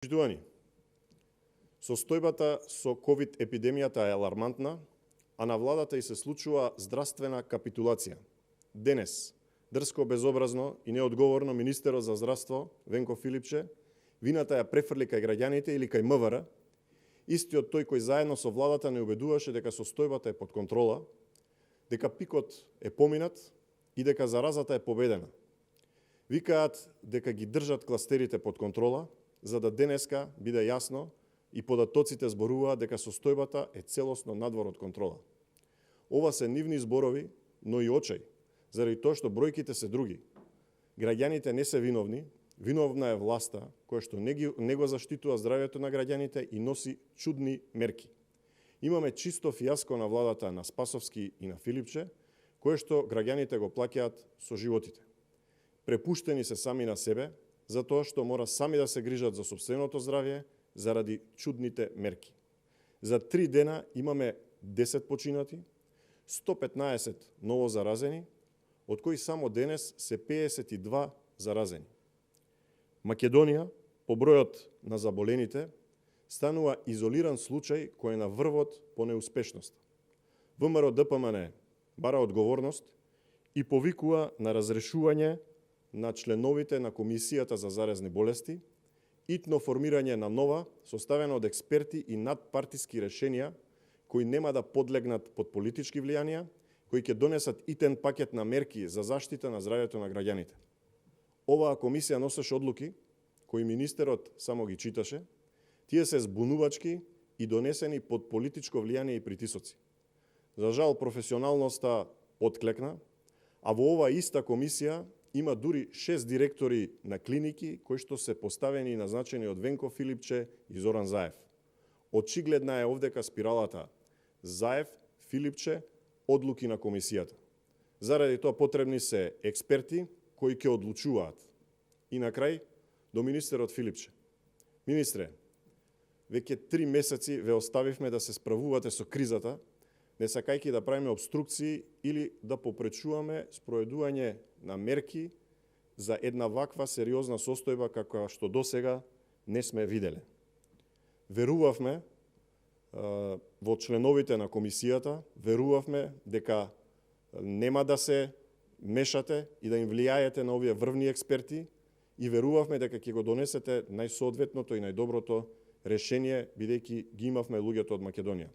Почитувани, состојбата со ковид епидемијата е алармантна, а на владата и се случува здравствена капитулација. Денес, дрско, безобразно и неодговорно министерот за здравство Венко Филипче вината ја префрли кај граѓаните или кај МВР, истиот тој кој заедно со владата не убедуваше дека состојбата е под контрола, дека пикот е поминат и дека заразата е победена. Викаат дека ги држат кластерите под контрола, за да денеска биде јасно и податоците зборуваат дека состојбата е целосно надвор од контрола. Ова се нивни зборови, но и очај, заради тоа што бројките се други. Граѓаните не се виновни, виновна е власта која што не го заштитува здравјето на граѓаните и носи чудни мерки. Имаме чисто фијаско на владата на Спасовски и на Филипче, кое што граѓаните го плаќаат со животите. Препуштени се сами на себе, затоа што мора сами да се грижат за сопственото здравје заради чудните мерки. За 3 дена имаме 10 починати, 115 ново заразени, од кои само денес се 52 заразени. Македонија, по бројот на заболените, станува изолиран случај кој е на врвот по неуспешност. ВМРО ДПМН бара одговорност и повикува на разрешување на членовите на Комисијата за заразни болести, итно формирање на нова, составена од експерти и надпартиски решенија, кои нема да подлегнат под политички влијанија, кои ќе донесат итен пакет на мерки за заштита на здравјето на граѓаните. Оваа комисија носеше одлуки, кои министерот само ги читаше, тие се збунувачки и донесени под политичко влијание и притисоци. За жал, професионалноста отклекна, а во оваа иста комисија има дури 6 директори на клиники кои што се поставени и назначени од Венко Филипче и Зоран Заев. Очигледна е овдека спиралата Заев, Филипче, одлуки на комисијата. Заради тоа потребни се експерти кои ќе одлучуваат. И на крај, до министерот Филипче. Министре, веќе 3 месеци ве оставивме да се справувате со кризата, не сакајќи да правиме обструкции или да попречуваме спроведување на мерки за една ваква сериозна состојба каква што досега не сме виделе. Верувавме во членовите на комисијата, верувавме дека нема да се мешате и да им влијаете на овие врвни експерти и верувавме дека ќе го донесете најсоодветното и најдоброто решение, бидејќи ги имавме луѓето од Македонија.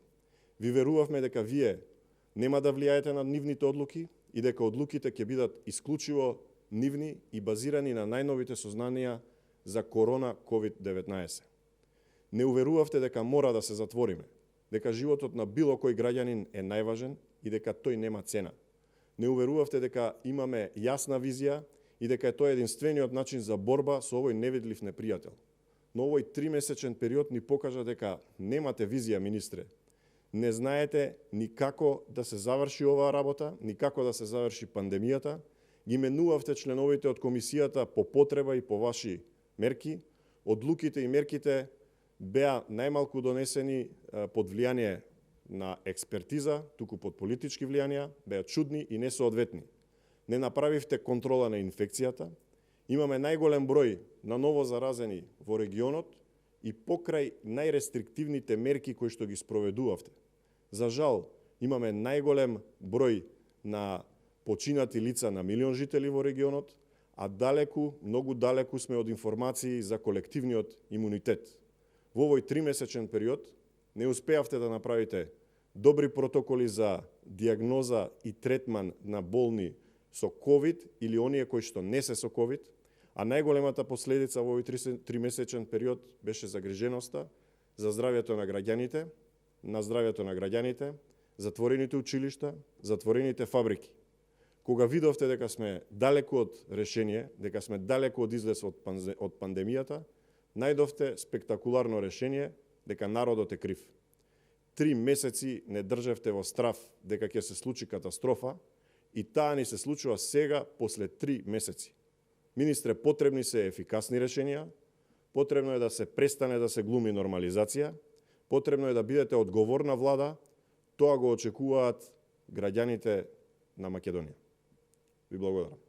Ви верувавме дека вие нема да влијаете на нивните одлуки и дека одлуките ќе бидат исклучиво нивни и базирани на најновите сознанија за корона COVID-19. Не уверувавте дека мора да се затвориме, дека животот на било кој граѓанин е најважен и дека тој нема цена. Не уверувавте дека имаме јасна визија и дека е тоа единствениот начин за борба со овој невидлив непријател. Но овој 3-месечен период ни покажа дека немате визија, министре. Не знаете ни како да се заврши оваа работа, ни како да се заврши пандемијата. Ги менувавте членовите од комисијата по потреба и по ваши мерки. Одлуките и мерките беа најмалку донесени под влијание на експертиза, туку под политички влијанија, беа чудни и несоодветни. Не направивте контрола на инфекцијата. Имаме најголем број на ново заразени во регионот и покрај најрестриктивните мерки кои што ги спроведувавте. За жал, имаме најголем број на починати лица на милион жители во регионот, а далеку, многу далеку сме од информации за колективниот имунитет. Во овој 3-месечен период не успеавте да направите добри протоколи за диагноза и третман на болни со COVID или оние кои што не се со COVID, а најголемата последица во овој 3-месечен период беше загриженоста за здравјето на граѓаните, затворените училишта, затворените фабрики. Кога видовте дека сме далеку од решение, дека сме далеку од излез од пандемијата, најдовте спектакуларно решение дека народот е крив. 3 месеци не држевте во страв дека ќе се случи катастрофа и таа ни се случува сега после 3 месеци. Министре, потребни се ефикасни решенија, потребно е да се престане да се глуми нормализација, потребно е да бидете одговорна влада, тоа го очекуваат граѓаните на Македонија. Ви благодарам.